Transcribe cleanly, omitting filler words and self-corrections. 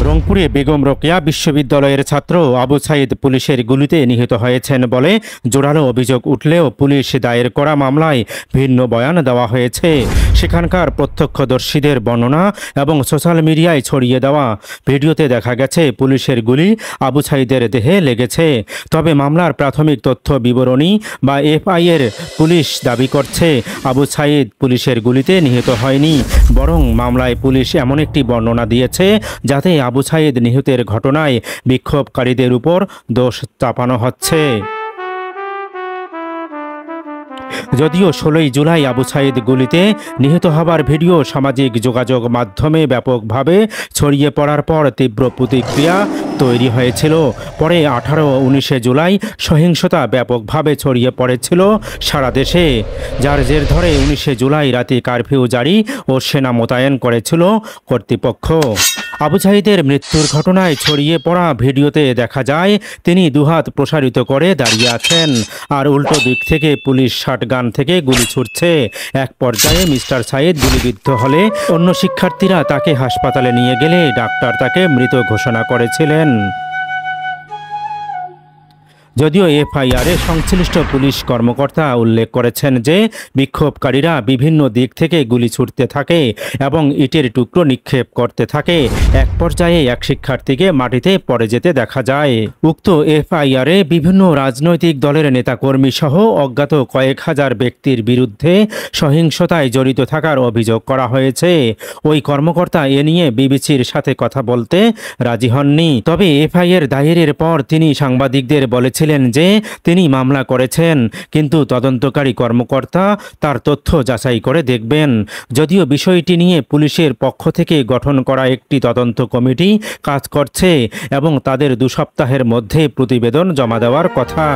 রংপুরে বেগম রোকেয়া বিশ্ববিদ্যালয়ের ছাত্র আবু সাইদ পুলিশের গুলিতে নিহত হয়েছেন বলে জোরালো অভিযোগ উঠলেও পুলিশ দায়ের করা মামলায় ভিন্ন বয়ান দেওয়া হয়েছে। সেখানকার প্রত্যক্ষদর্শীদের বর্ণনা এবং সোশ্যাল মিডিয়ায় ছড়িয়ে দেওয়া ভিডিওতে দেখা গেছে পুলিশের গুলি আবু সাইদের দেহে লেগেছে। তবে মামলার প্রাথমিক তথ্য বিবরণী বা এফআইআর পুলিশ দাবি করছে আবু সাইদ পুলিশের গুলিতে নিহত হয়নি, বরং মামলায় পুলিশ এমন একটি বর্ণনা দিয়েছে যাতে আবু সাইদ নিহতের ঘটনায় বিক্ষোভকারীদের উপর দোষ চাপানো হচ্ছে। যদিও 16 জুলাই আবু সাইদ গুলিতে নিহত হবার ভিডিও সামাজিক যোগাযোগ মাধ্যমে ব্যাপকভাবে ছড়িয়ে পড়ার পর তীব্র প্রতিক্রিয়া তৈরি হয়েছিল। পরে 18-19 জুলাই সহিংসতা ব্যাপকভাবে ছড়িয়ে পড়েছিল সারা দেশে, যার জের ধরে 19 জুলাই রাতে কারফিউ জারি ও সেনা মোতায়েন করেছিল কর্তৃপক্ষ। আবু সাইদের মৃত্যুর ঘটনায় ছড়িয়ে পড়া ভিডিওতে দেখা যায় তিনি দুহাত প্রসারিত করে দাঁড়িয়ে আছেন, আর উল্টো দিক থেকে পুলিশ শটগান থেকে গুলি ছুটছে। এক পর্যায়ে মিস্টার সাইদ গুলিবিদ্ধ হলে অন্য শিক্ষার্থীরা তাকে হাসপাতালে নিয়ে গেলে ডাক্তার তাকে মৃত ঘোষণা করেছিলেন। যদিও এফআইআরে সংশ্লিষ্ট পুলিশ কর্মকর্তা উল্লেখ করেছেন যে বিক্ষোভকারীরা বিভিন্ন দিক থেকে গুলি ছুটতে থাকে এবং ইটের টুকরো নিক্ষেপ করতে থাকে। এক পর্যায়ে এক শিক্ষার্থীকে মাটিতে পড়ে যেতে দেখা যায়। উক্ত এফআইআরে বিভিন্ন রাজনৈতিক দলের নেতাকর্মী সহ অজ্ঞাত কয়েক হাজার ব্যক্তির বিরুদ্ধে সহিংসতায় জড়িত থাকার অভিযোগ করা হয়েছে। ওই কর্মকর্তা এ নিয়ে বিবিসির সাথে কথা বলতে রাজি হননি। তবে এফআইআর দায়েরের পর তিনি সাংবাদিকদের বলেছিলেন যে তিনি মামলা করেছেন, কিন্তু তদন্তকারী কর্মকর্তা তার তথ্য যাচাই করে দেখবেন। যদিও বিষয়টি নিয়ে পুলিশের পক্ষ থেকে গঠন করা একটি তদন্ত কমিটি কাজ করছে এবং তাদের 2 সপ্তাহের মধ্যে প্রতিবেদন জমা দেওয়ার কথা।